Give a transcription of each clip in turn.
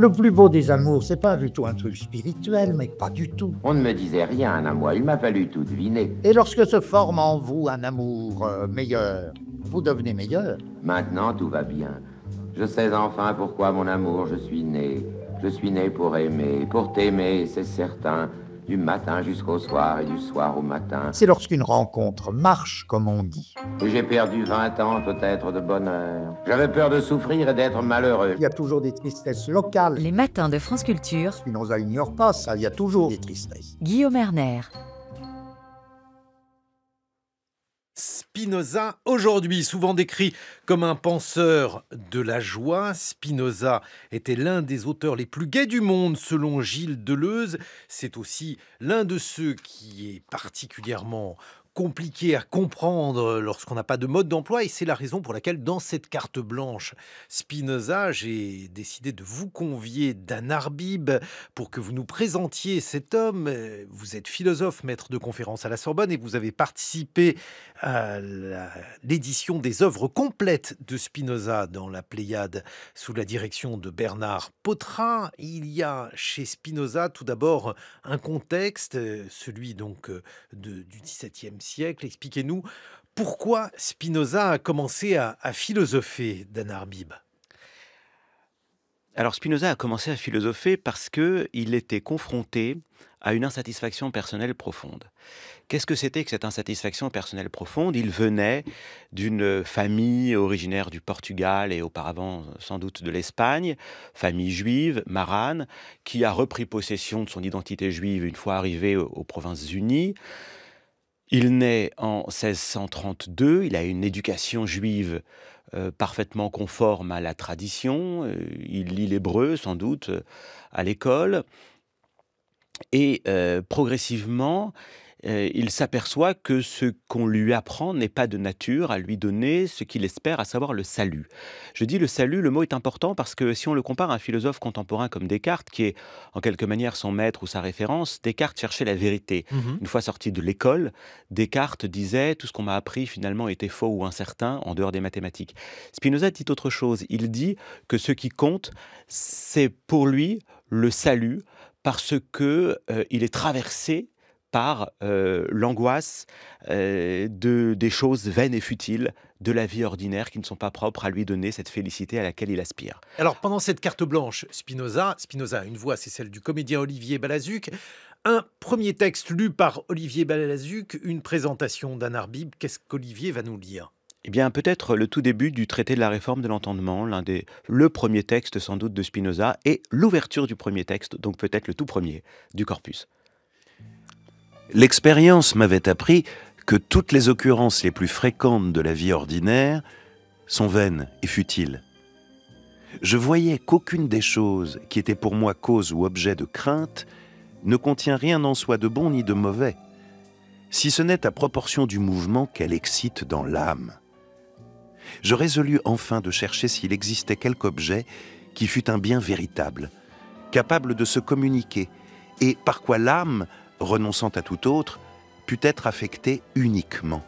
Le plus beau des amours, c'est pas du tout un truc spirituel, mais pas du tout. On ne me disait rien à moi, il m'a fallu tout deviner. Et lorsque se forme en vous un amour meilleur, vous devenez meilleur. Maintenant, tout va bien. Je sais enfin pourquoi, mon amour, je suis né. Je suis né pour t'aimer, c'est certain, du matin jusqu'au soir et du soir au matin. C'est lorsqu'une rencontre marche, comme on dit. Et j'ai perdu 20 ans peut-être de bonheur. J'avais peur de souffrir et d'être malheureux. Il y a toujours des tristesses locales. Les matins de France Culture. Spinoza ignore pas ça, il y a toujours des tristesses. Guillaume Erner. Spinoza, aujourd'hui souvent décrit comme un penseur de la joie, Spinoza était l'un des auteurs les plus gais du monde selon Gilles Deleuze. C'est aussi l'un de ceux qui est particulièrement compliqué à comprendre lorsqu'on n'a pas de mode d'emploi, et c'est la raison pour laquelle dans cette carte blanche Spinoza, j'ai décidé de vous convier Dan Arbib pour que vous nous présentiez cet homme. Vous êtes philosophe, maître de conférences à la Sorbonne, et vous avez participé à l'édition des œuvres complètes de Spinoza dans la Pléiade sous la direction de Bernard Pottrin. Il y a chez Spinoza tout d'abord un contexte, celui donc du XVIIe siècle. Expliquez-nous pourquoi Spinoza a commencé à philosopher, Dan Arbib. Alors Spinoza a commencé à philosopher parce qu'il était confronté à une insatisfaction personnelle profonde. Qu'est-ce que c'était que cette insatisfaction personnelle profonde? Il venait d'une famille originaire du Portugal et auparavant sans doute de l'Espagne, famille juive, marane, qui a repris possession de son identité juive une fois arrivé aux Provinces-Unies. Il naît en 1632, il a une éducation juive parfaitement conforme à la tradition, il lit l'hébreu sans doute à l'école, et progressivement, il s'aperçoit que ce qu'on lui apprend n'est pas de nature à lui donner ce qu'il espère, à savoir le salut. Je dis le salut, le mot est important parce que si on le compare à un philosophe contemporain comme Descartes, qui est en quelque manière son maître ou sa référence, Descartes cherchait la vérité. Une fois sorti de l'école, Descartes disait « tout ce qu'on m'a appris finalement était faux ou incertain en dehors des mathématiques ». Spinoza dit autre chose, il dit que ce qui compte, c'est pour lui le salut parce qu'il est traversé par l'angoisse des choses vaines et futiles de la vie ordinaire qui ne sont pas propres à lui donner cette félicité à laquelle il aspire. Alors pendant cette carte blanche, Spinoza a une voix, c'est celle du comédien Olivier Balazuc. Un premier texte lu par Olivier Balazuc, une présentation Dan Arbib. Qu'est-ce qu'Olivier va nous lire ? Eh bien, peut-être le tout début du traité de la réforme de l'entendement, le premier texte sans doute de Spinoza, et l'ouverture du premier texte, donc peut-être le tout premier du corpus. L'expérience m'avait appris que toutes les occurrences les plus fréquentes de la vie ordinaire sont vaines et futiles. Je voyais qu'aucune des choses qui étaient pour moi cause ou objet de crainte ne contient rien en soi de bon ni de mauvais, si ce n'est à proportion du mouvement qu'elle excite dans l'âme. Je résolus enfin de chercher s'il existait quelque objet qui fût un bien véritable, capable de se communiquer, et par quoi l'âme, renonçant à tout autre, put être affectée uniquement.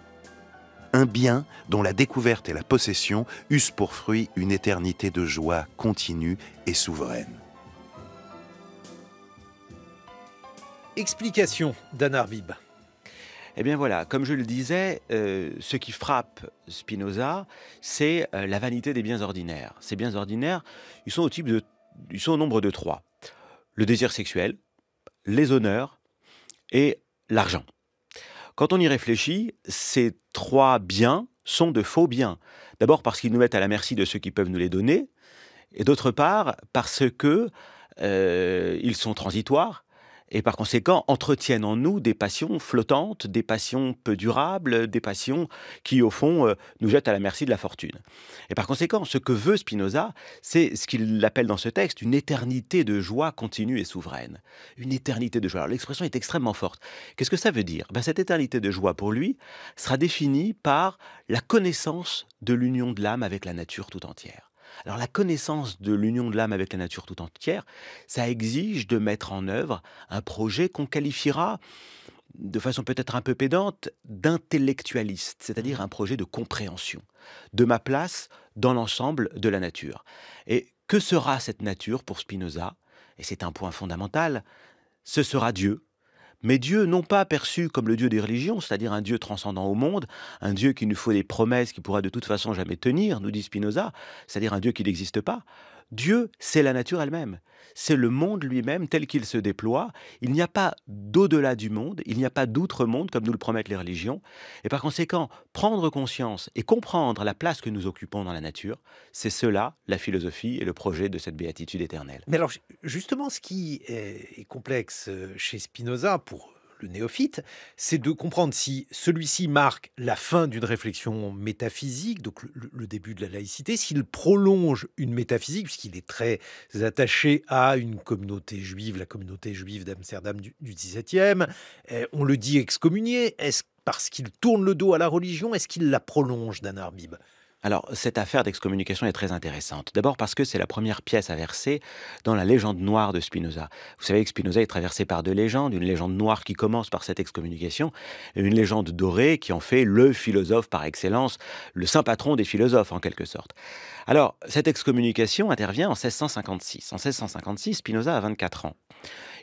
Un bien dont la découverte et la possession eussent pour fruit une éternité de joie continue et souveraine. Explication, Dan Arbib. Eh bien voilà, comme je le disais, ce qui frappe Spinoza, c'est la vanité des biens ordinaires. Ces biens ordinaires, ils sont au nombre de 3. Le désir sexuel, les honneurs et l'argent. Quand on y réfléchit, ces 3 biens sont de faux biens. D'abord parce qu'ils nous mettent à la merci de ceux qui peuvent nous les donner, et d'autre part parce que ils sont transitoires, et par conséquent entretiennent en nous des passions flottantes, des passions peu durables, des passions qui, au fond, nous jettent à la merci de la fortune. Et par conséquent, ce que veut Spinoza, c'est ce qu'il appelle dans ce texte une éternité de joie continue et souveraine. Une éternité de joie. Alors l'expression est extrêmement forte. Qu'est-ce que ça veut dire ? Cette éternité de joie, pour lui, sera définie par la connaissance de l'union de l'âme avec la nature tout entière. Alors la connaissance de l'union de l'âme avec la nature tout entière, ça exige de mettre en œuvre un projet qu'on qualifiera, de façon peut-être un peu pédante, d'intellectualiste, c'est-à-dire un projet de compréhension de ma place dans l'ensemble de la nature. Et que sera cette nature pour Spinoza? Et c'est un point fondamental, ce sera Dieu. Mais Dieu, non pas perçu comme le Dieu des religions, c'est-à-dire un Dieu transcendant au monde, un Dieu qui nous faut des promesses qui pourra de toute façon jamais tenir, nous dit Spinoza, c'est-à-dire un Dieu qui n'existe pas. Dieu, c'est la nature elle-même. C'est le monde lui-même tel qu'il se déploie. Il n'y a pas d'au-delà du monde, il n'y a pas d'outre-monde comme nous le promettent les religions. Et par conséquent, prendre conscience et comprendre la place que nous occupons dans la nature, c'est cela, la philosophie et le projet de cette béatitude éternelle. Mais alors, justement, ce qui est complexe chez Spinoza, pour le néophyte, c'est de comprendre si celui-ci marque la fin d'une réflexion métaphysique, donc le début de la laïcité, s'il prolonge une métaphysique, puisqu'il est très attaché à une communauté juive, la communauté juive d'Amsterdam du XVIIe. On le dit excommunié. Est-ce parce qu'il tourne le dos à la religion? Est-ce qu'il la prolonge, Dan Arbib? Alors, cette affaire d'excommunication est très intéressante. D'abord parce que c'est la première pièce à verser dans la légende noire de Spinoza. Vous savez que Spinoza est traversé par deux légendes, une légende noire qui commence par cette excommunication et une légende dorée qui en fait le philosophe par excellence, le saint patron des philosophes en quelque sorte. Alors, cette excommunication intervient en 1656. En 1656, Spinoza a 24 ans.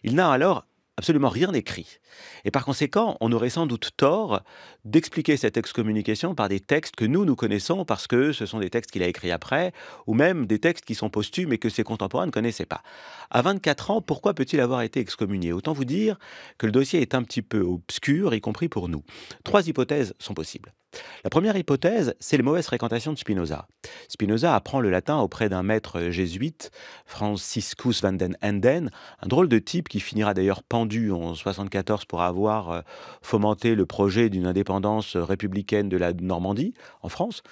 Il n'a alors absolument rien écrit. Et par conséquent, on aurait sans doute tort d'expliquer cette excommunication par des textes que nous connaissons parce que ce sont des textes qu'il a écrits après, ou même des textes qui sont posthumes et que ses contemporains ne connaissaient pas. À 24 ans, pourquoi peut-il avoir été excommunié? Autant vous dire que le dossier est un petit peu obscur, y compris pour nous. 3 hypothèses sont possibles. La première hypothèse, c'est les mauvaises fréquentations de Spinoza. Spinoza apprend le latin auprès d'un maître jésuite, Franciscus van den Enden, un drôle de type qui finira d'ailleurs pendu en 74 pour avoir fomenté le projet d'une indépendance républicaine de la Normandie, en France.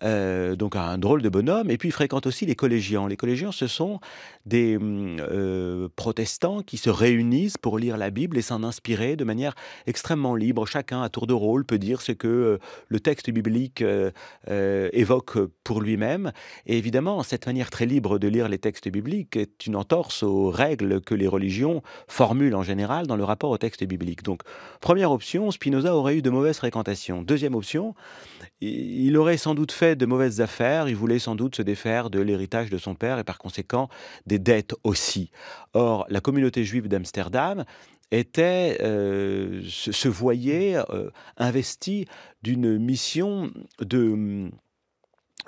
Donc un drôle de bonhomme, et puis il fréquente aussi les collégiens. Les collégiens, ce sont des protestants qui se réunissent pour lire la Bible et s'en inspirer de manière extrêmement libre. Chacun, à tour de rôle, peut dire ce que le texte biblique évoque pour lui-même. Et évidemment, cette manière très libre de lire les textes bibliques est une entorse aux règles que les religions formulent en général dans le rapport au texte biblique. Donc, première option, Spinoza aurait eu de mauvaises fréquentations. Deuxième option, il aurait sans doute fait de mauvaises affaires, il voulait sans doute se défaire de l'héritage de son père et par conséquent des dettes aussi. Or, la communauté juive d'Amsterdam se voyait investie d'une mission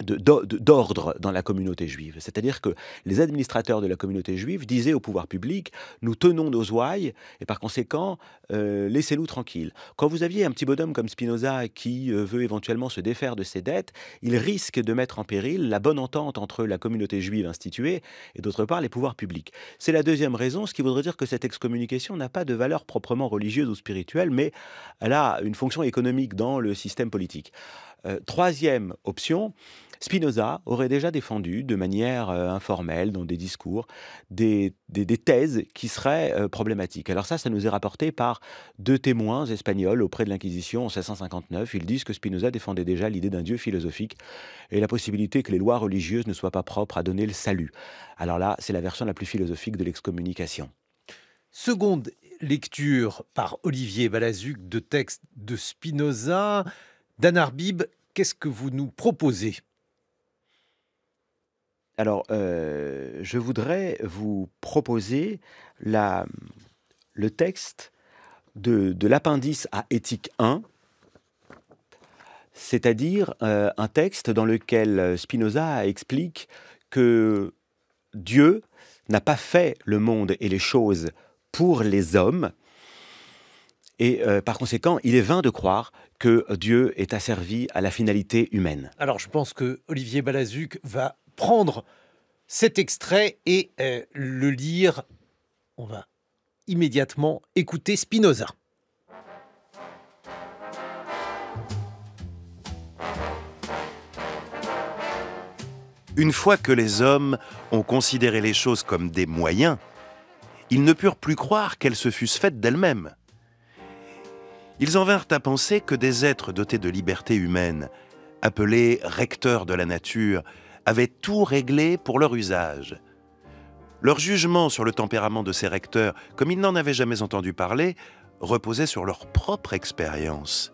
d'ordre dans la communauté juive. C'est-à-dire que les administrateurs de la communauté juive disaient au pouvoir public « nous tenons nos ouailles et par conséquent, laissez-nous tranquilles ». Quand vous aviez un petit bonhomme comme Spinoza qui veut éventuellement se défaire de ses dettes, il risque de mettre en péril la bonne entente entre la communauté juive instituée et d'autre part les pouvoirs publics. C'est la deuxième raison, ce qui voudrait dire que cette excommunication n'a pas de valeur proprement religieuse ou spirituelle, mais elle a une fonction économique dans le système politique. Troisième option, Spinoza aurait déjà défendu de manière informelle, dans des discours, des thèses qui seraient problématiques. Alors ça nous est rapporté par 2 témoins espagnols auprès de l'Inquisition en 1659. Ils disent que Spinoza défendait déjà l'idée d'un Dieu philosophique et la possibilité que les lois religieuses ne soient pas propres à donner le salut. Alors là, c'est la version la plus philosophique de l'excommunication. Seconde lecture par Olivier Balazuc de textes de Spinoza. Dan Arbib, qu'est-ce que vous nous proposez? Alors, je voudrais vous proposer le texte de l'appendice à Éthique 1, c'est-à-dire un texte dans lequel Spinoza explique que Dieu n'a pas fait le monde et les choses pour les hommes, et par conséquent, il est vain de croire que Dieu est asservi à la finalité humaine. Alors, je pense que Olivier Balazuc va prendre cet extrait et le lire. On va immédiatement écouter Spinoza. Une fois que les hommes ont considéré les choses comme des moyens, ils ne purent plus croire qu'elles se fussent faites d'elles-mêmes. Ils en vinrent à penser que des êtres dotés de liberté humaine, appelés recteurs de la nature, avaient tout réglé pour leur usage. Leur jugement sur le tempérament de ces recteurs, comme ils n'en avaient jamais entendu parler, reposait sur leur propre expérience.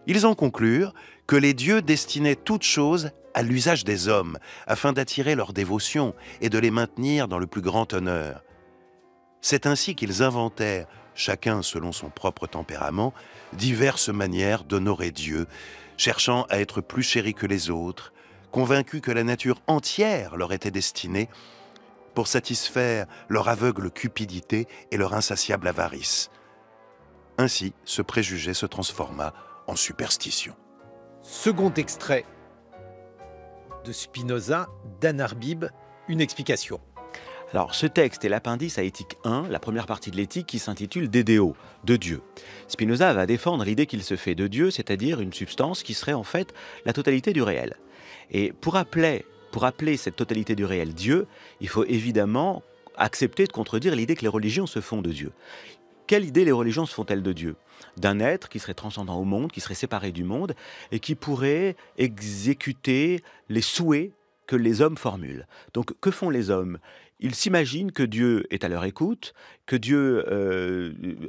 Ils en conclurent que les dieux destinaient toutes choses à l'usage des hommes, afin d'attirer leur dévotion et de les maintenir dans le plus grand honneur. C'est ainsi qu'ils inventèrent, chacun selon son propre tempérament, diverses manières d'honorer Dieu, cherchant à être plus chéris que les autres, convaincus que la nature entière leur était destinée, pour satisfaire leur aveugle cupidité et leur insatiable avarice. Ainsi, ce préjugé se transforma en superstition. Second extrait de Spinoza, d'Anne Arbib, une explication. Alors, ce texte est l'appendice à Éthique 1, la première partie de l'éthique qui s'intitule D'Ideo, de Dieu. Spinoza va défendre l'idée qu'il se fait de Dieu, c'est-à-dire une substance qui serait en fait la totalité du réel. Et pour appeler cette totalité du réel Dieu, il faut évidemment accepter de contredire l'idée que les religions se font de Dieu. Quelle idée les religions se font-elles de Dieu? D'un être qui serait transcendant au monde, qui serait séparé du monde et qui pourrait exécuter les souhaits que les hommes formulent. Donc, que font les hommes? Ils s'imaginent que Dieu est à leur écoute, que Dieu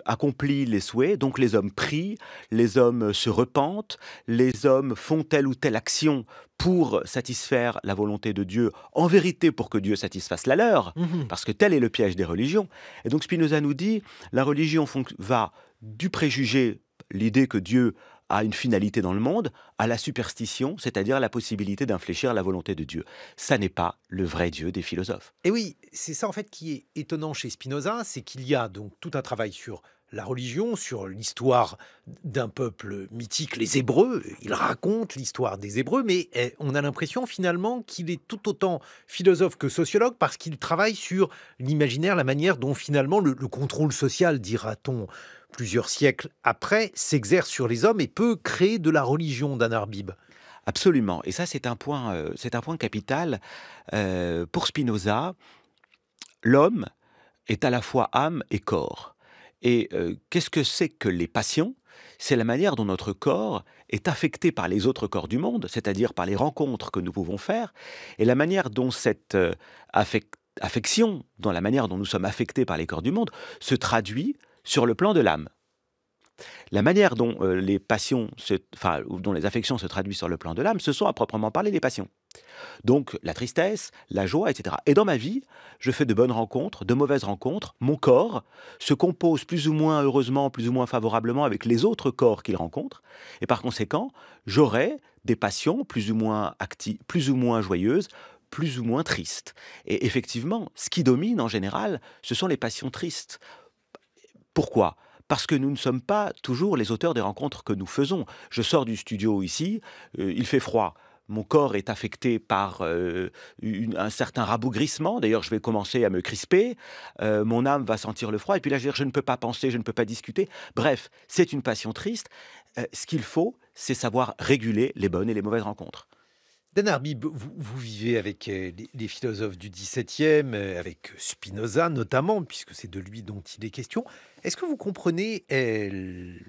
accomplit les souhaits, donc les hommes prient, les hommes se repentent, les hommes font telle ou telle action pour satisfaire la volonté de Dieu, en vérité pour que Dieu satisfasse la leur, parce que tel est le piège des religions. Et donc Spinoza nous dit, la religion va du préjugé, l'idée que Dieu a une finalité dans le monde, à la superstition, c'est-à-dire la possibilité d'infléchir la volonté de Dieu. Ça n'est pas le vrai Dieu des philosophes. Et oui, c'est ça en fait qui est étonnant chez Spinoza, c'est qu'il y a donc tout un travail sur la religion, sur l'histoire d'un peuple mythique, les Hébreux. Il raconte l'histoire des Hébreux, mais on a l'impression finalement qu'il est tout autant philosophe que sociologue parce qu'il travaille sur l'imaginaire, la manière dont finalement le contrôle social, dira-t-on, plusieurs siècles après, s'exerce sur les hommes et peut créer de la religion, d'Anne Arbib. Absolument. Et ça, c'est un point capital. Pour Spinoza, l'homme est à la fois âme et corps. Et qu'est-ce que c'est que les passions? C'est la manière dont notre corps est affecté par les autres corps du monde, c'est-à-dire par les rencontres que nous pouvons faire, et la manière dont cette affection, dans la manière dont nous sommes affectés par les corps du monde, se traduit sur le plan de l'âme. La manière dont les affections se traduisent sur le plan de l'âme, ce sont à proprement parler les passions. Donc la tristesse, la joie, etc. Et dans ma vie, je fais de bonnes rencontres, de mauvaises rencontres. Mon corps se compose plus ou moins heureusement, plus ou moins favorablement avec les autres corps qu'il rencontre. Et par conséquent, j'aurai des passions plus ou moins actives, plus ou moins joyeuses, plus ou moins tristes. Et effectivement, ce qui domine en général, ce sont les passions tristes. Pourquoi ? Parce que nous ne sommes pas toujours les auteurs des rencontres que nous faisons. Je sors du studio ici, il fait froid. Mon corps est affecté par un certain rabougrissement. D'ailleurs, je vais commencer à me crisper. Mon âme va sentir le froid. Et puis là, je ne peux pas penser, je ne peux pas discuter. Bref, c'est une passion triste. Ce qu'il faut, c'est savoir réguler les bonnes et les mauvaises rencontres. d'Anne Arbib, vous vivez avec les philosophes du XVIIe, avec Spinoza notamment, puisque c'est de lui dont il est question. Est-ce que vous comprenez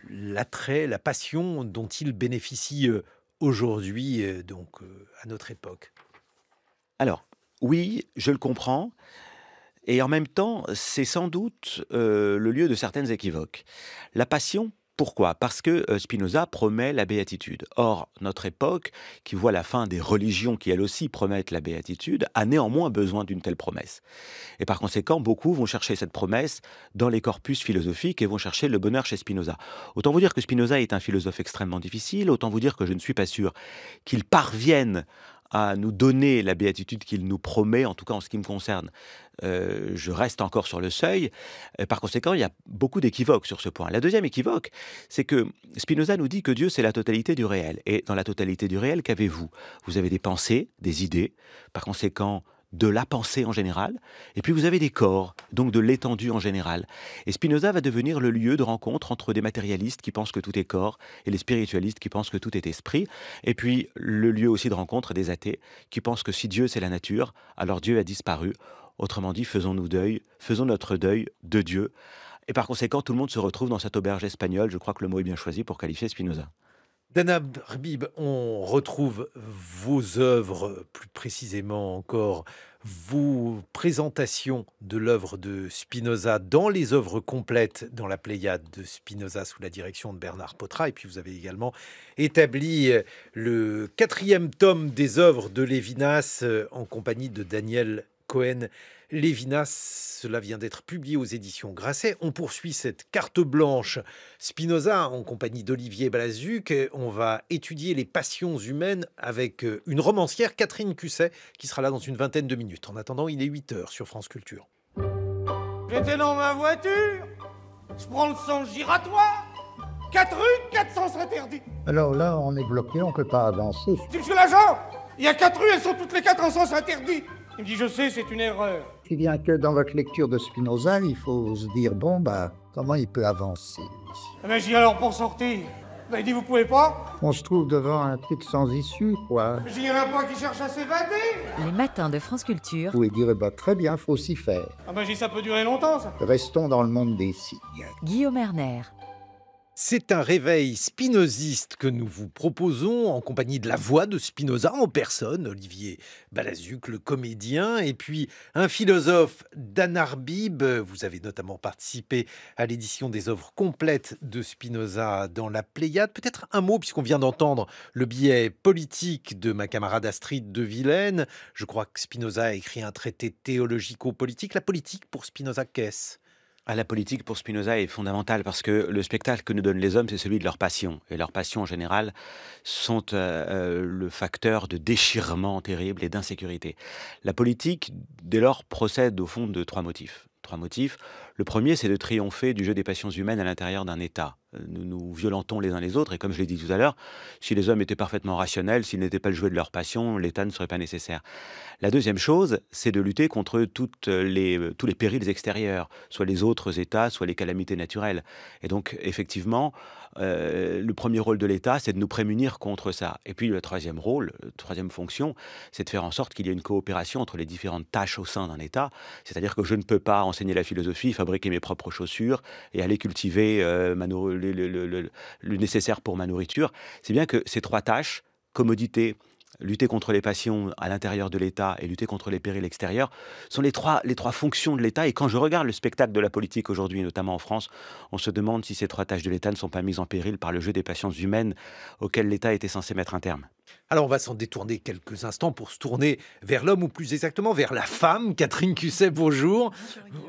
l'attrait, la passion dont il bénéficie aujourd'hui, à notre époque? Alors, oui, je le comprends. Et en même temps, c'est sans doute le lieu de certaines équivoques. La passion, pourquoi? Parce que Spinoza promet la béatitude. Or, notre époque, qui voit la fin des religions qui, elles aussi, promettent la béatitude, a néanmoins besoin d'une telle promesse. Et par conséquent, beaucoup vont chercher cette promesse dans les corpus philosophiques et vont chercher le bonheur chez Spinoza. Autant vous dire que Spinoza est un philosophe extrêmement difficile, autant vous dire que je ne suis pas sûr qu'il parvienne à nous donner la béatitude qu'il nous promet, en tout cas en ce qui me concerne. Je reste encore sur le seuil. Par conséquent, il y a beaucoup d'équivoques sur ce point. La deuxième équivoque, c'est que Spinoza nous dit que Dieu, c'est la totalité du réel. Et dans la totalité du réel, qu'avez-vous? Vous avez des pensées, des idées, par conséquent, de la pensée en général, et puis vous avez des corps, donc de l'étendue en général. Et Spinoza va devenir le lieu de rencontre entre des matérialistes qui pensent que tout est corps et les spiritualistes qui pensent que tout est esprit, et puis le lieu aussi de rencontre des athées qui pensent que si Dieu c'est la nature, alors Dieu a disparu. Autrement dit, faisons notre deuil de Dieu. Et par conséquent, tout le monde se retrouve dans cette auberge espagnole. Je crois que le mot est bien choisi pour qualifier Spinoza. Dana Arbib, on retrouve vos œuvres, plus précisément encore vos présentations de l'œuvre de Spinoza dans les œuvres complètes dans la Pléiade de Spinoza sous la direction de Bernard Potra. Et puis vous avez également établi le 4e tome des œuvres de Lévinas en compagnie de Daniel Cohen-Lévinas. Cela vient d'être publié aux éditions Grasset. On poursuit cette carte blanche Spinoza en compagnie d'Olivier Balazuc. On va étudier les passions humaines avec une romancière, Catherine Cusset, qui sera là dans une vingtaine de minutes. En attendant, il est 8h sur France Culture. J'étais dans ma voiture, je prends le sens giratoire, 4 rues, 4 sens interdits. Alors là, on est bloqué, on ne peut pas avancer. Je dis, monsieur l'agent, il y a 4 rues, elles sont toutes les 4 en sens interdit. Il me dit, je sais, c'est une erreur. Si bien que dans votre lecture de Spinoza, il faut se dire, bon, comment il peut avancer? Eh ben, j'ai dit, alors pour sortir, ben, il dit, vous pouvez pas? On se trouve devant un truc sans issue, quoi. J'ai dit, il y en a pas qui cherchent à s'évader. Les matins de France Culture. Vous pouvez dire, très bien, faut s'y faire. Ah ben, j'ai dit, ça peut durer longtemps, ça. Restons dans le monde des signes. Guillaume Erner. C'est un réveil spinoziste que nous vous proposons en compagnie de la voix de Spinoza en personne, Olivier Balazuc, le comédien, et puis un philosophe, Dana Arbib. Vous avez notamment participé à l'édition des œuvres complètes de Spinoza dans la Pléiade. Peut-être un mot, puisqu'on vient d'entendre le biais politique de ma camarade Astrid de Villene. Je crois que Spinoza a écrit un traité théologico-politique. La politique, pour Spinoza, qu'est-ce ? La politique pour Spinoza est fondamentale parce que le spectacle que nous donnent les hommes, c'est celui de leur passion. Et leurs passions, en général, sont le facteur de déchirement terrible et d'insécurité. La politique, dès lors, procède au fond de 3 motifs. 3 motifs. Le premier, c'est de triompher du jeu des passions humaines à l'intérieur d'un État. Nous nous violentons les uns les autres, et comme je l'ai dit tout à l'heure, si les hommes étaient parfaitement rationnels, s'ils n'étaient pas le jouet de leur passion, l'État ne serait pas nécessaire. La deuxième chose, c'est de lutter contre tous les périls extérieurs, soit les autres États, soit les calamités naturelles. Et donc, effectivement, le premier rôle de l'État, c'est de nous prémunir contre ça. Et puis, le troisième rôle, troisième fonction, c'est de faire en sorte qu'il y ait une coopération entre les différentes tâches au sein d'un État. C'est-à-dire que je ne peux pas enseigner la philosophie, fabriquer mes propres chaussures et aller cultiver le nécessaire pour ma nourriture. C'est bien que ces 3 tâches, commodité, lutter contre les passions à l'intérieur de l'État et lutter contre les périls extérieurs, sont les trois fonctions de l'État. Et quand je regarde le spectacle de la politique aujourd'hui, notamment en France, on se demande si ces 3 tâches de l'État ne sont pas mises en péril par le jeu des passions humaines auxquelles l'État était censé mettre un terme. Alors on va s'en détourner quelques instants pour se tourner vers l'homme, ou plus exactement vers la femme. Catherine Cusset, bonjour.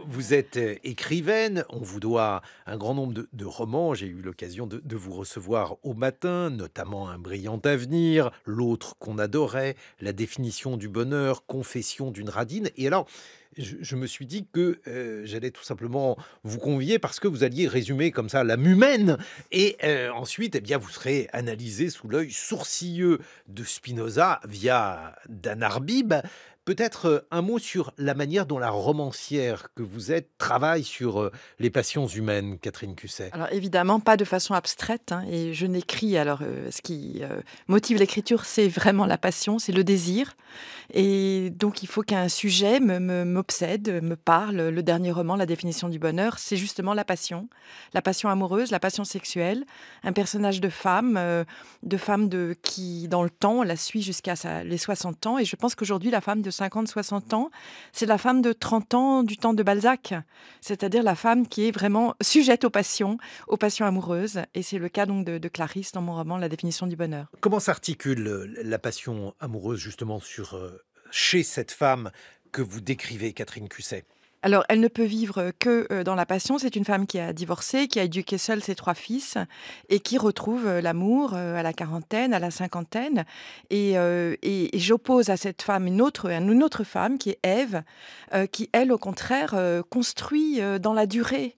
Vous êtes écrivaine, on vous doit un grand nombre de romans. J'ai eu l'occasion de vous recevoir au matin, notamment Un brillant avenir, L'autre qu'on adorait, La définition du bonheur, Confession d'une radine. Et alors, je me suis dit que j'allais tout simplement vous convier parce que vous alliez résumer comme ça l'âme humaine et ensuite, eh bien, vous serez analysé sous l'œil sourcilleux de Spinoza via Dana Arbib. Peut-être un mot sur la manière dont la romancière que vous êtes travaille sur les passions humaines, Catherine Cusset. Alors évidemment, pas de façon abstraite, hein, et je n'écris, alors ce qui motive l'écriture, c'est vraiment la passion, c'est le désir. Et donc il faut qu'un sujet m'obsède, me parle. Le dernier roman, La définition du bonheur, c'est justement la passion amoureuse, la passion sexuelle. Un personnage de femme qui, dans le temps, la suit jusqu'à les 60 ans. Et je pense qu'aujourd'hui, la femme de 50, 60 ans, c'est la femme de 30 ans du temps de Balzac. C'est-à-dire la femme qui est vraiment sujette aux passions amoureuses. Et c'est le cas donc de Clarisse dans mon roman La définition du bonheur. Comment s'articule la passion amoureuse justement chez cette femme que vous décrivez, Catherine Cusset ? Alors, elle ne peut vivre que dans la passion. C'est une femme qui a divorcé, qui a éduqué seule ses 3 fils et qui retrouve l'amour à la quarantaine, à la cinquantaine. Et j'oppose à cette femme une autre femme qui est Ève, qui, elle, au contraire, construit dans la durée,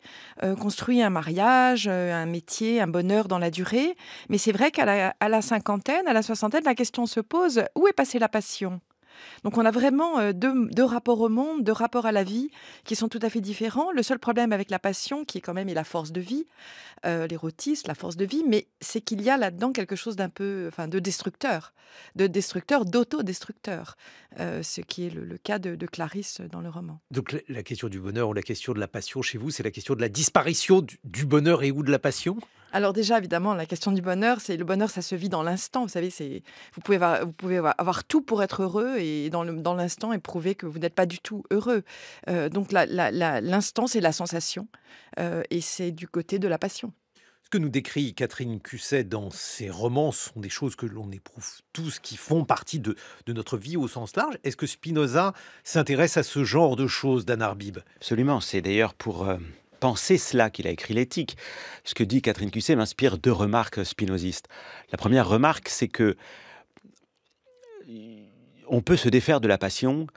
construit un mariage, un métier, un bonheur dans la durée. Mais c'est vrai qu'à la cinquantaine, à la soixantaine, la question se pose, où est passée la passion ? Donc on a vraiment deux rapports au monde, 2 rapports à la vie qui sont tout à fait différents. Le seul problème avec la passion, qui est quand même la force de vie, l'érotisme, la force de vie, mais c'est qu'il y a là-dedans quelque chose d'un peu, de destructeur, d'autodestructeur, ce qui est le cas de Clarisse dans le roman. Donc la question du bonheur ou la question de la passion chez vous, c'est la question de la disparition du bonheur et ou de la passion ? Alors déjà, évidemment, la question du bonheur, c'est le bonheur, ça se vit dans l'instant. Vous savez, vous pouvez avoir tout pour être heureux et dans l'instant éprouver que vous n'êtes pas du tout heureux. Donc l'instant, c'est la sensation et c'est du côté de la passion. Ce que nous décrit Catherine Cusset dans ses romans sont des choses que l'on éprouve tous, qui font partie de notre vie au sens large. Est-ce que Spinoza s'intéresse à ce genre de choses, Dan Arbib? Absolument, c'est d'ailleurs pour penser cela qu'il a écrit l'éthique. Ce que dit Catherine Cusset m'inspire 2 remarques spinozistes. La première remarque, c'est que on peut se défaire de la passion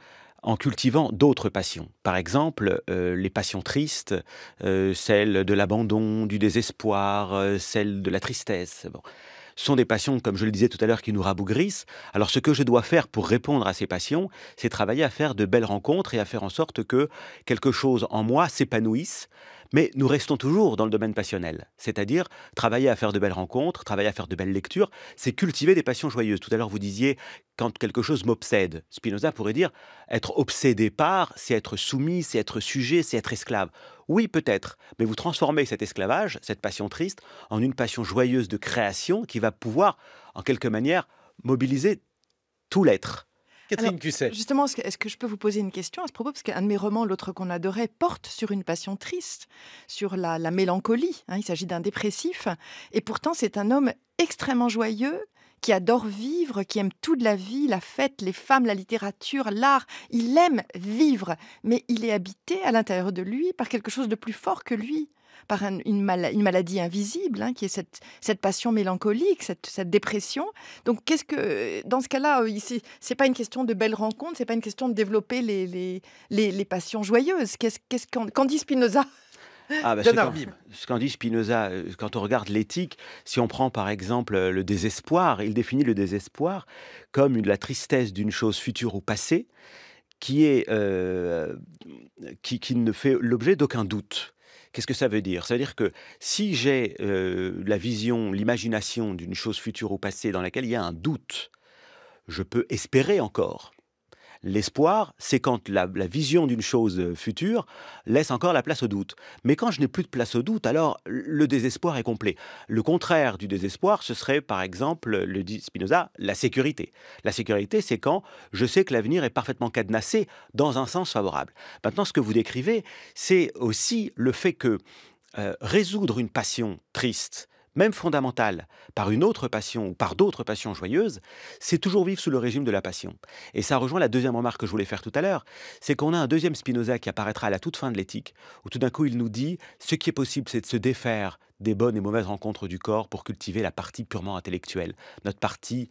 en cultivant d'autres passions. Par exemple, les passions tristes, celles de l'abandon, du désespoir, celles de la tristesse. Bon. Ce sont des passions, comme je le disais tout à l'heure, qui nous rabougrissent. Alors ce que je dois faire pour répondre à ces passions, c'est travailler à faire de belles rencontres et à faire en sorte que quelque chose en moi s'épanouisse. Mais nous restons toujours dans le domaine passionnel, c'est-à-dire travailler à faire de belles rencontres, travailler à faire de belles lectures, c'est cultiver des passions joyeuses. Tout à l'heure, vous disiez, quand quelque chose m'obsède, Spinoza pourrait dire, être obsédé par, c'est être soumis, c'est être sujet, c'est être esclave. Oui, peut-être, mais vous transformez cet esclavage, cette passion triste, en une passion joyeuse de création qui va pouvoir, en quelque manière, mobiliser tout l'être. Catherine Cusset. Justement, est-ce que je peux vous poser une question à ce propos? Parce qu'un de mes romans, L'autre qu'on adorait, porte sur une passion triste, sur la mélancolie. Il s'agit d'un dépressif. Et pourtant, c'est un homme extrêmement joyeux, qui adore vivre, qui aime toute la vie, la fête, les femmes, la littérature, l'art. Il aime vivre, mais il est habité à l'intérieur de lui par quelque chose de plus fort que lui, par une maladie invisible, qui est cette passion mélancolique, cette dépression. Donc, dans ce cas-là, c'est pas une question de belles rencontres, c'est pas une question de développer les passions joyeuses. Qu'en dit Spinoza? Ce qu'en dit Spinoza, quand on regarde l'éthique, si on prend par exemple le désespoir, il définit le désespoir comme la tristesse d'une chose future ou passée qui ne fait l'objet d'aucun doute. Qu'est-ce que ça veut dire? Ça veut dire que si j'ai la vision, l'imagination d'une chose future ou passée dans laquelle il y a un doute, je peux espérer encore. L'espoir, c'est quand la vision d'une chose future laisse encore la place au doute. Mais quand je n'ai plus de place au doute, alors le désespoir est complet. Le contraire du désespoir, ce serait par exemple, le dit Spinoza, la sécurité. La sécurité, c'est quand je sais que l'avenir est parfaitement cadenassé dans un sens favorable. Maintenant, ce que vous décrivez, c'est aussi le fait que résoudre une passion triste, même fondamentale, par une autre passion ou par d'autres passions joyeuses, c'est toujours vivre sous le régime de la passion. Et ça rejoint la deuxième remarque que je voulais faire tout à l'heure, c'est qu'on a un deuxième Spinoza qui apparaîtra à la toute fin de l'éthique, où tout d'un coup il nous dit « ce qui est possible, c'est de se défaire des bonnes et mauvaises rencontres du corps pour cultiver la partie purement intellectuelle, notre partie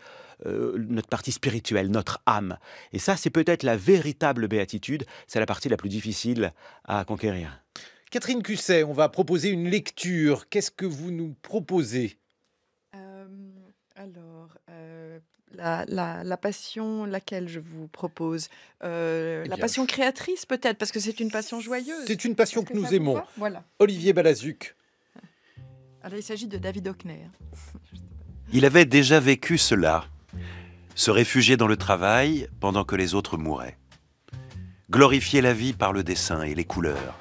spirituelle, notre âme. » Et ça, c'est peut-être la véritable béatitude, c'est la partie la plus difficile à conquérir. Catherine Cusset, on va proposer une lecture. Qu'est-ce que vous nous proposez? La passion, laquelle je vous propose la passion créatrice, peut-être, parce que c'est une passion joyeuse. C'est une passion que nous aimons. Voilà. Olivier Balazuc. Alors, il s'agit de David Hockney. Il avait déjà vécu cela, se réfugier dans le travail pendant que les autres mouraient. Glorifier la vie par le dessin et les couleurs.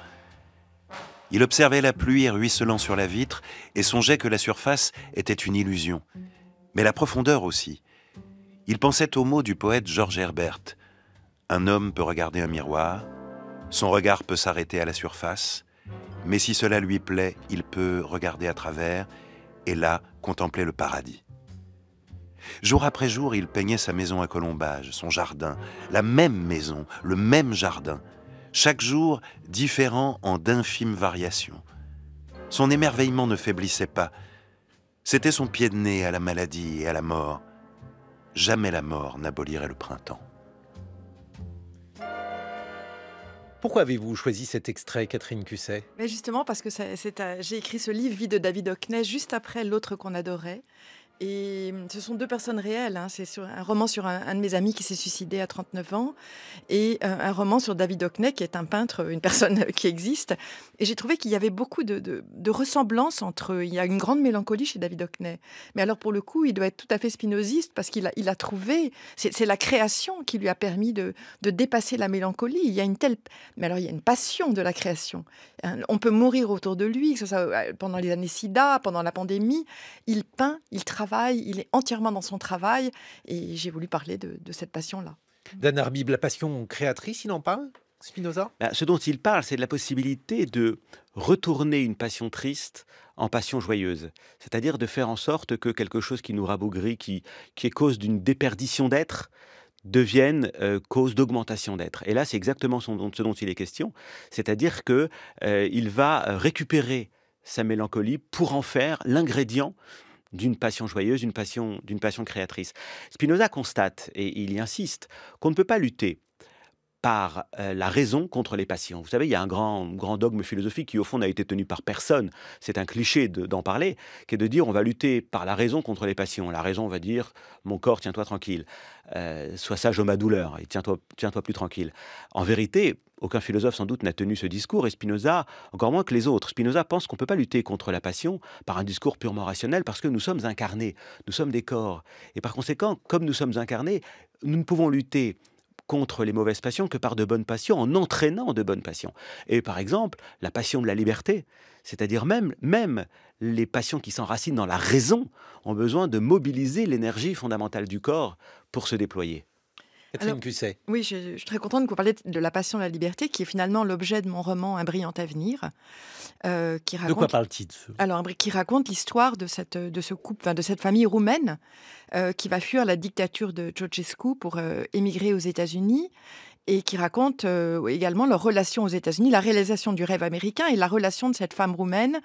Il observait la pluie ruisselant sur la vitre et songeait que la surface était une illusion, mais la profondeur aussi. Il pensait aux mots du poète George Herbert. Un homme peut regarder un miroir, son regard peut s'arrêter à la surface, mais si cela lui plaît, il peut regarder à travers et là contempler le paradis. Jour après jour, il peignait sa maison à colombage, son jardin, la même maison, le même jardin. Chaque jour différent en d'infimes variations. Son émerveillement ne faiblissait pas. C'était son pied de nez à la maladie et à la mort. Jamais la mort n'abolirait le printemps. Pourquoi avez-vous choisi cet extrait, Catherine Cusset? Mais justement parce que j'ai écrit ce livre, Vie de David Hockney, juste après L'autre qu'on adorait. Et ce sont 2 personnes réelles, hein. C'est sur un roman sur un de mes amis qui s'est suicidé à 39 ans et un roman sur David Hockney qui est un peintre, une personne qui existe. Et j'ai trouvé qu'il y avait beaucoup de ressemblances entre eux. Il y a une grande mélancolie chez David Hockney. Mais alors pour le coup, il doit être tout à fait spinoziste parce qu'il a trouvé c'est la création qui lui a permis de dépasser la mélancolie. Il y a une telle mais alors il y a une passion de la création. On peut mourir autour de lui, que ce soit pendant les années SIDA, pendant la pandémie. Il peint, il travaille, il est entièrement dans son travail et j'ai voulu parler de cette passion-là. Dan Arbib, la passion créatrice, il en parle, Spinoza? Ce dont il parle, c'est de la possibilité de retourner une passion triste en passion joyeuse. C'est-à-dire de faire en sorte que quelque chose qui nous rabougrit, qui est cause d'une déperdition d'être, devienne cause d'augmentation d'être. Et là, c'est exactement ce dont il est question. C'est-à-dire que il va récupérer sa mélancolie pour en faire l'ingrédient d'une passion joyeuse, d'une passion créatrice. Spinoza constate, et il y insiste, qu'on ne peut pas lutter par la raison contre les passions. Vous savez, il y a un grand dogme philosophique qui, au fond, n'a été tenu par personne. C'est un cliché d'en parler, qui est de dire on va lutter par la raison contre les passions. La raison va dire mon corps, tiens-toi tranquille. Sois sage, homme à douleur, et tiens-toi plus tranquille. En vérité, aucun philosophe sans doute n'a tenu ce discours, et Spinoza, encore moins que les autres. Spinoza pense qu'on ne peut pas lutter contre la passion par un discours purement rationnel, parce que nous sommes incarnés, nous sommes des corps. Et par conséquent, comme nous sommes incarnés, nous ne pouvons lutter contre les mauvaises passions que par de bonnes passions, en entraînant de bonnes passions. Et par exemple, la passion de la liberté, c'est-à-dire même les passions qui s'enracinent dans la raison, ont besoin de mobiliser l'énergie fondamentale du corps pour se déployer. Catherine Cusset. Oui, je suis très contente que vous parliez de la passion de la liberté, qui est finalement l'objet de mon roman Un brillant avenir. Qui raconte, de quoi parle-t-il? Alors, qui raconte l'histoire de ce couple, enfin, de cette famille roumaine qui va fuir la dictature de Ceausescu pour émigrer aux États-Unis et qui raconte également leur relation aux États-Unis, la réalisation du rêve américain et la relation de cette femme roumaine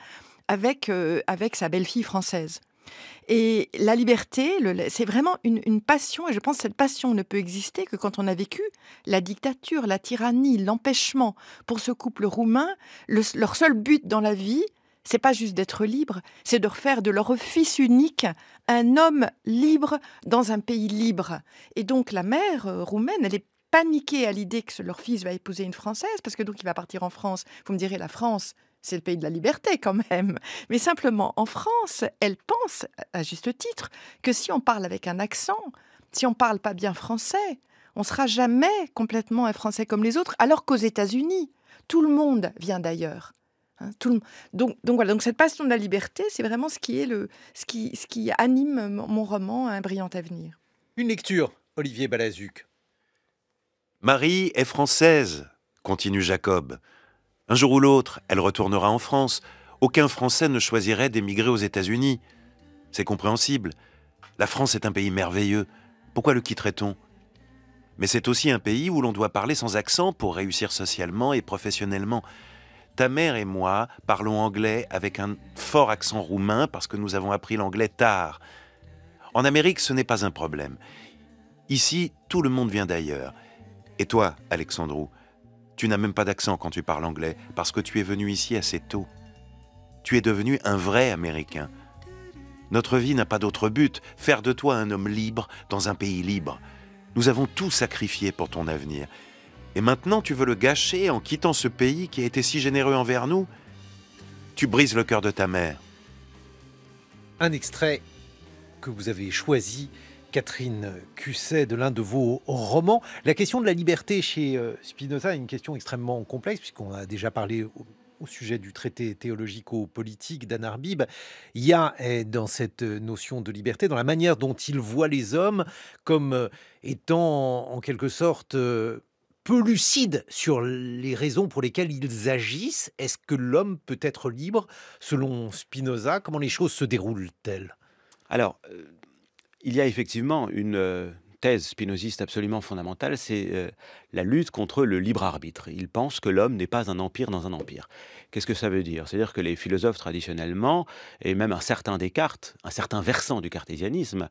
avec sa belle-fille française. Et la liberté, c'est vraiment une passion, et je pense que cette passion ne peut exister que quand on a vécu la dictature, la tyrannie, l'empêchement. Pour ce couple roumain, leur seul but dans la vie, c'est pas juste d'être libre, c'est de refaire de leur fils unique un homme libre dans un pays libre. Et donc la mère roumaine, elle est paniquée à l'idée que leur fils va épouser une Française, parce que donc il va partir en France. Vous me direz, la France, c'est le pays de la liberté quand même. Mais simplement, en France, elle pense, à juste titre, que si on parle avec un accent, si on parle pas bien français, on sera jamais complètement un Français comme les autres, alors qu'aux États-Unis, tout le monde vient d'ailleurs. Donc voilà, donc cette passion de la liberté, c'est vraiment ce qui anime mon roman Un brillant avenir. Une lecture, Olivier Balazuc. Marie est française, continue Jacob. Un jour ou l'autre, elle retournera en France. Aucun Français ne choisirait d'émigrer aux États-Unis. C'est compréhensible. La France est un pays merveilleux. Pourquoi le quitterait-on? Mais c'est aussi un pays où l'on doit parler sans accent pour réussir socialement et professionnellement. Ta mère et moi parlons anglais avec un fort accent roumain parce que nous avons appris l'anglais tard. En Amérique, ce n'est pas un problème. Ici, tout le monde vient d'ailleurs. Et toi, Alexandrou, tu n'as même pas d'accent quand tu parles anglais, parce que tu es venu ici assez tôt. Tu es devenu un vrai Américain. Notre vie n'a pas d'autre but, faire de toi un homme libre dans un pays libre. Nous avons tout sacrifié pour ton avenir. Et maintenant, tu veux le gâcher en quittant ce pays qui a été si généreux envers nous? Tu brises le cœur de ta mère. Un extrait que vous avez choisi, Catherine Cusset, de l'un de vos romans. La question de la liberté chez Spinoza est une question extrêmement complexe, puisqu'on a déjà parlé au sujet du traité théologico-politique d'Anne Arbib. Il y a dans cette notion de liberté, dans la manière dont il voit les hommes comme étant en quelque sorte peu lucides sur les raisons pour lesquelles ils agissent. Est-ce que l'homme peut être libre selon Spinoza? Comment les choses se déroulent-elles? Alors, il y a effectivement une thèse spinoziste absolument fondamentale, c'est la lutte contre le libre arbitre. Il pense que l'homme n'est pas un empire dans un empire. Qu'est-ce que ça veut dire? C'est-à-dire que les philosophes traditionnellement, et même un certain Descartes, un certain versant du cartésianisme,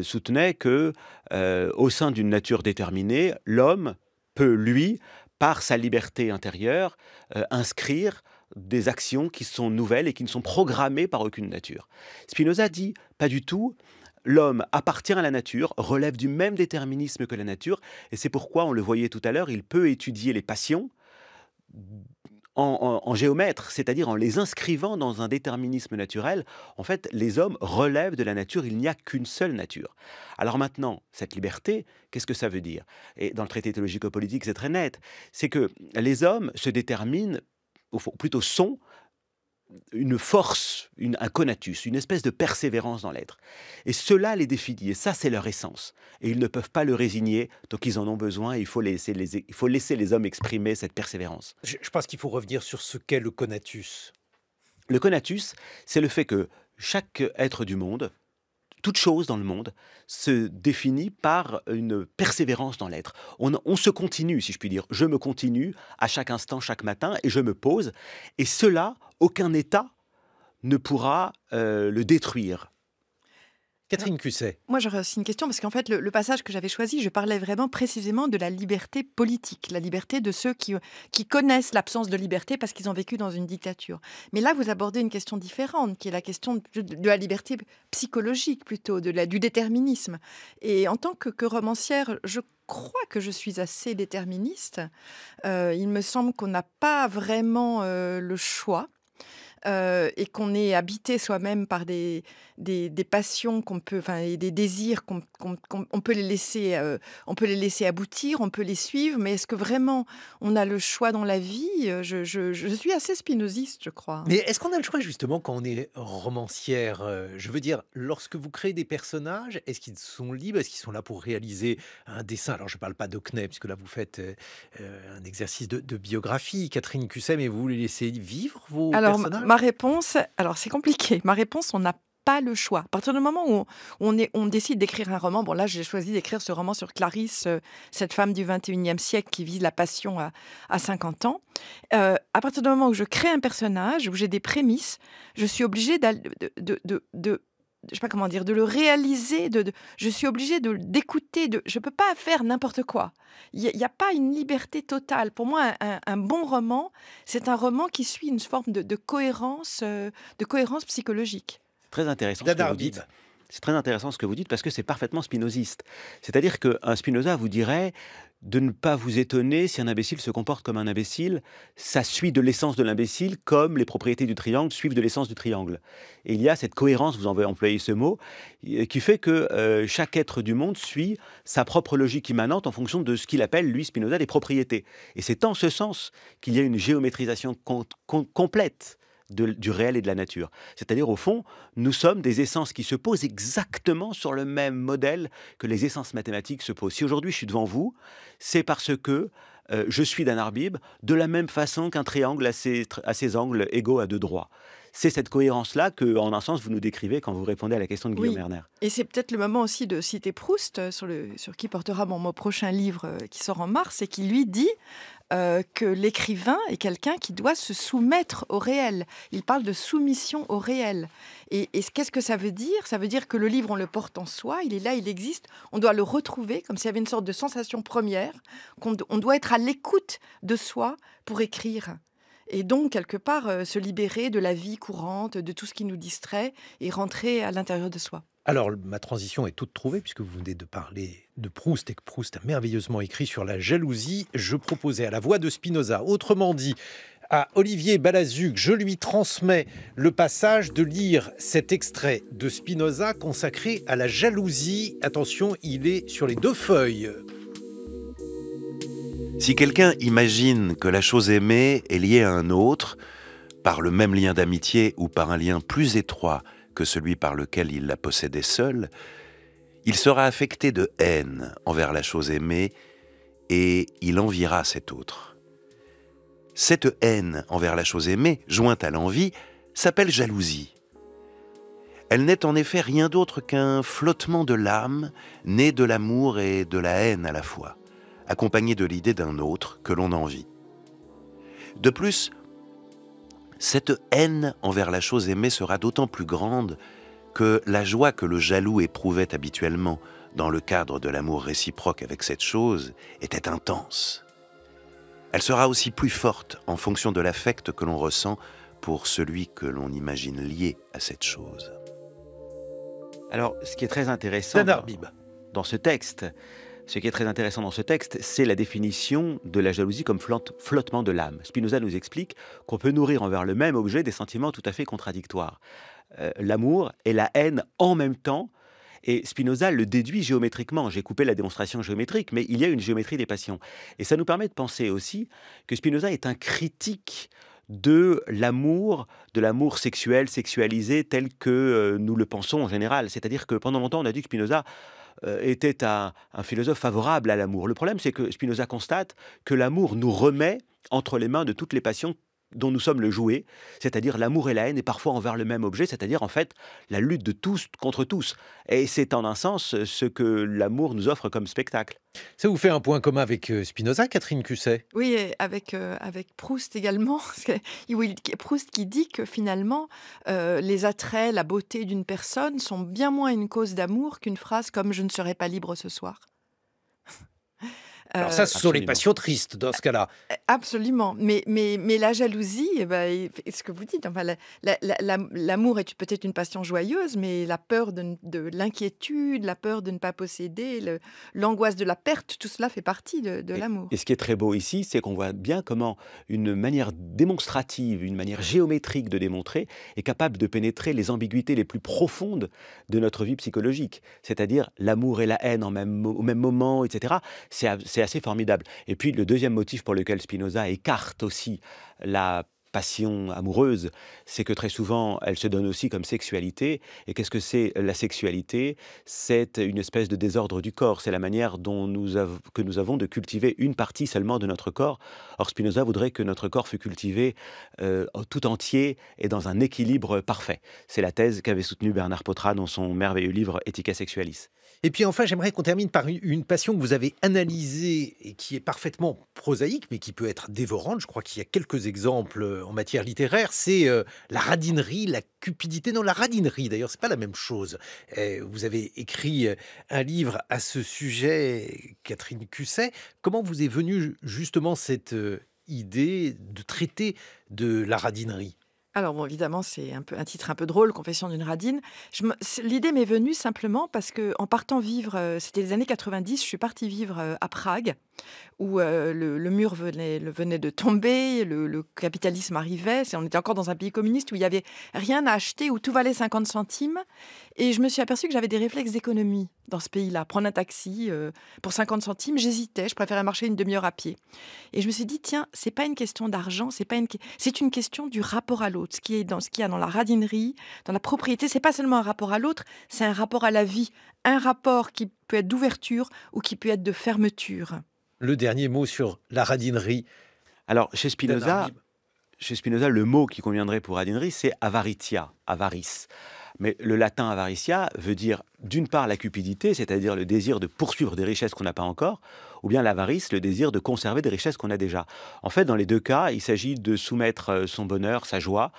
soutenaient que au sein d'une nature déterminée, l'homme peut, lui, par sa liberté intérieure, inscrire des actions qui sont nouvelles et qui ne sont programmées par aucune nature. Spinoza dit, pas du tout, l'homme appartient à la nature, relève du même déterminisme que la nature, et c'est pourquoi, on le voyait tout à l'heure, il peut étudier les passions en géomètre, c'est-à-dire en les inscrivant dans un déterminisme naturel. En fait, les hommes relèvent de la nature, il n'y a qu'une seule nature. Alors maintenant, cette liberté, qu'est-ce que ça veut dire? Et dans le traité théologico-politique, c'est très net. C'est que les hommes se déterminent, ou plutôt sont, une force, un conatus, une espèce de persévérance dans l'être. Et cela les définit, et ça c'est leur essence. Et ils ne peuvent pas le résigner, donc ils en ont besoin, et il faut laisser les hommes exprimer cette persévérance. Je pense qu'il faut revenir sur ce qu'est le conatus. Le conatus, c'est le fait que chaque être du monde, toute chose dans le monde, se définit par une persévérance dans l'être. On se continue, si je puis dire. Je me continue à chaque instant, chaque matin, et je me pose. Et cela, aucun État ne pourra le détruire. Catherine Cusset. Moi, j'aurais aussi une question, parce qu'en fait, le passage que j'avais choisi, je parlais vraiment précisément de la liberté politique, la liberté de ceux qui connaissent l'absence de liberté parce qu'ils ont vécu dans une dictature. Mais là, vous abordez une question différente, qui est la question de la liberté psychologique, plutôt, du déterminisme. Et en tant que romancière, je crois que je suis assez déterministe. Il me semble qu'on n'a pas vraiment le choix. Et qu'on est habité soi-même par des passions qu'on peut, enfin, et des désirs on peut les laisser aboutir, on peut les suivre, mais est-ce que vraiment on a le choix dans la vie? Je suis assez spinoziste, je crois. Mais est-ce qu'on a le choix justement quand on est romancière? Je veux dire, lorsque vous créez des personnages, est-ce qu'ils sont libres? Est-ce qu'ils sont là pour réaliser un dessin? Alors je ne parle pas d'Hockney, puisque là vous faites un exercice de biographie, Catherine Cusset, mais vous les laissez vivre vos personnages? Ma réponse, alors c'est compliqué. Ma réponse, on n'a pas le choix. À partir du moment où on décide d'écrire un roman, bon là j'ai choisi d'écrire ce roman sur Clarisse, cette femme du 21e siècle qui vit la passion à 50 ans. À partir du moment où je crée un personnage, où j'ai des prémices, je suis obligée je sais pas comment dire, de le réaliser, je suis obligée d'écouter, je peux pas faire n'importe quoi. Il y a pas une liberté totale. Pour moi, un bon roman, c'est un roman qui suit une forme de cohérence psychologique. Très intéressant ce que vous dites. C'est très intéressant ce que vous dites parce que c'est parfaitement spinoziste. C'est-à-dire qu'un Spinoza vous dirait de ne pas vous étonner si un imbécile se comporte comme un imbécile. Ça suit de l'essence de l'imbécile comme les propriétés du triangle suivent de l'essence du triangle. Et il y a cette cohérence, vous avez employé ce mot, qui fait que chaque être du monde suit sa propre logique immanente en fonction de ce qu'il appelle, lui, Spinoza, des propriétés. Et c'est en ce sens qu'il y a une géométrisation complète du réel et de la nature. C'est-à-dire, au fond, nous sommes des essences qui se posent exactement sur le même modèle que les essences mathématiques se posent. Si aujourd'hui je suis devant vous, c'est parce que je suis d'un arbib de la même façon qu'un triangle a ses angles égaux à deux droits. C'est cette cohérence-là que, en un sens, vous nous décrivez quand vous répondez à la question de Guillaume Erner. Et c'est peut-être le moment aussi de citer Proust, sur qui portera mon prochain livre qui sort en mars, et qui lui dit que l'écrivain est quelqu'un qui doit se soumettre au réel. Il parle de soumission au réel. Et qu'est-ce que ça veut dire? Ça veut dire que le livre, on le porte en soi, il est là, il existe, on doit le retrouver, comme s'il y avait une sorte de sensation première, on doit être à l'écoute de soi pour écrire. Et donc, quelque part, se libérer de la vie courante, de tout ce qui nous distrait, et rentrer à l'intérieur de soi. Alors, ma transition est toute trouvée, puisque vous venez de parler de Proust, et que Proust a merveilleusement écrit sur la jalousie. Je proposais à la voix de Spinoza, autrement dit, à Olivier Balazuc, je lui transmets le passage de lire cet extrait de Spinoza consacré à la jalousie. Attention, il est sur les 2 feuilles. Si quelqu'un imagine que la chose aimée est liée à un autre, par le même lien d'amitié ou par un lien plus étroit que celui par lequel il la possédait seul, il sera affecté de haine envers la chose aimée et il enviera cet autre. Cette haine envers la chose aimée, jointe à l'envie, s'appelle jalousie. Elle n'est en effet rien d'autre qu'un flottement de l'âme, né de l'amour et de la haine à la fois, accompagné de l'idée d'un autre que l'on envie. De plus, cette haine envers la chose aimée sera d'autant plus grande que la joie que le jaloux éprouvait habituellement dans le cadre de l'amour réciproque avec cette chose était intense. Elle sera aussi plus forte en fonction de l'affect que l'on ressent pour celui que l'on imagine lié à cette chose. Alors, ce qui est très intéressant Dan Arbib. dans ce texte, c'est la définition de la jalousie comme flottement de l'âme. Spinoza nous explique qu'on peut nourrir envers le même objet des sentiments tout à fait contradictoires. L'amour et la haine en même temps, et Spinoza le déduit géométriquement. J'ai coupé la démonstration géométrique, mais il y a une géométrie des passions. Et ça nous permet de penser aussi que Spinoza est un critique de l'amour sexuel, sexualisé, tel que nous le pensons en général. C'est-à-dire que pendant longtemps, on a dit que Spinoza était un philosophe favorable à l'amour. Le problème, c'est que Spinoza constate que l'amour nous remet entre les mains de toutes les passions dont nous sommes le jouet, c'est-à-dire l'amour et la haine, et parfois envers le même objet, c'est-à-dire en fait la lutte de tous contre tous. Et c'est en un sens ce que l'amour nous offre comme spectacle. Ça vous fait un point commun avec Spinoza, Catherine Cusset? Oui, et avec Proust également. Proust qui dit que finalement, les attraits, la beauté d'une personne sont bien moins une cause d'amour qu'une phrase comme « je ne serai pas libre ce soir ». Alors ça, ce sont les passions tristes dans ce cas-là. Absolument. Mais la jalousie, ce que vous dites, enfin, l'amour est peut-être une passion joyeuse, mais la peur de l'inquiétude, la peur de ne pas posséder, l'angoisse de la perte, tout cela fait partie de l'amour. Et ce qui est très beau ici, c'est qu'on voit bien comment une manière démonstrative, une manière géométrique de démontrer est capable de pénétrer les ambiguïtés les plus profondes de notre vie psychologique. C'est-à-dire l'amour et la haine au même moment, etc. C'est assez formidable. Et puis le deuxième motif pour lequel Spinoza écarte aussi la passion amoureuse, c'est que très souvent, elle se donne aussi comme sexualité. Et qu'est-ce que c'est la sexualité? C'est une espèce de désordre du corps. C'est la manière dont que nous avons de cultiver une partie seulement de notre corps. Or, Spinoza voudrait que notre corps fût cultivé tout entier et dans un équilibre parfait. C'est la thèse qu'avait soutenue Bernard Potra dans son merveilleux livre Ethica Sexualis. Et puis enfin, j'aimerais qu'on termine par une passion que vous avez analysée et qui est parfaitement prosaïque, mais qui peut être dévorante. Je crois qu'il y a quelques exemples en matière littéraire. C'est la radinerie, la cupidité. Non, la radinerie, d'ailleurs, c'est pas la même chose. Vous avez écrit un livre à ce sujet, Catherine Cusset. Comment vous est venue justement cette idée de traiter de la radinerie? Alors bon, évidemment, c'est un titre un peu drôle, Confession d'une radine. L'idée m'est venue simplement parce que en partant vivre, c'était les années 90, je suis partie vivre à Prague, où le mur venait de tomber, le capitalisme arrivait. On était encore dans un pays communiste où il n'y avait rien à acheter, où tout valait 50 centimes. Et je me suis aperçue que j'avais des réflexes d'économie dans ce pays-là. Prendre un taxi pour 50 centimes, j'hésitais, je préférais marcher une demi-heure à pied. Et je me suis dit, tiens, c'est pas une question d'argent, c'est une question du rapport à l'autre. Ce qu'il y a dans la radinerie, dans la propriété, c'est pas seulement un rapport à l'autre, c'est un rapport à la vie. Un rapport qui peut être d'ouverture ou qui peut être de fermeture. Le dernier mot sur la radinerie. Alors, chez Spinoza, le mot qui conviendrait pour radinerie, c'est avaritia, avarice. Mais le latin avaritia veut dire d'une part la cupidité, c'est-à-dire le désir de poursuivre des richesses qu'on n'a pas encore, ou bien l'avarice, le désir de conserver des richesses qu'on a déjà. En fait, dans les deux cas, il s'agit de soumettre son bonheur, sa joie,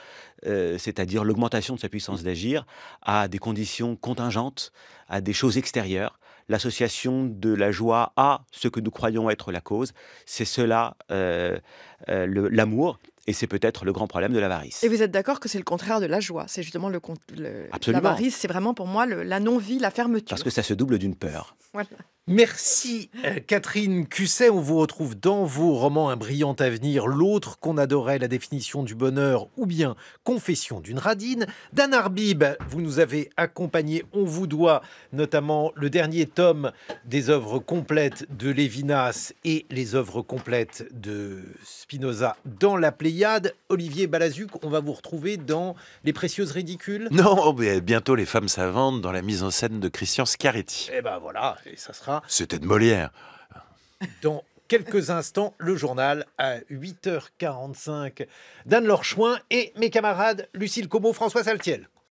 c'est-à-dire l'augmentation de sa puissance d'agir, à des conditions contingentes, à des choses extérieures. L'association de la joie à ce que nous croyons être la cause, c'est cela l'amour. Et c'est peut-être le grand problème de l'avarice. Et vous êtes d'accord que c'est le contraire de la joie? C'est justement l'avarice, c'est vraiment pour moi la non-vie, la fermeture. Parce que ça se double d'une peur. Voilà. Merci Catherine Cusset. On vous retrouve dans vos romans Un brillant avenir, L'autre qu'on adorait, La définition du bonheur ou bien Confession d'une radine. Dan Arbib, vous nous avez accompagnés. On vous doit notamment le dernier tome des œuvres complètes de Lévinas et les œuvres complètes de Spinoza dans la Pléiade. Olivier Balazuc, on va vous retrouver dans Les Précieuses Ridicules. Non, mais bientôt Les Femmes Savantes dans la mise en scène de Christian Schiaretti. Et ben voilà, et ça sera... C'était de Molière. Dans quelques instants, le journal à 8h45. Dan Lorchouin et mes camarades Lucille Como, François Saltiel.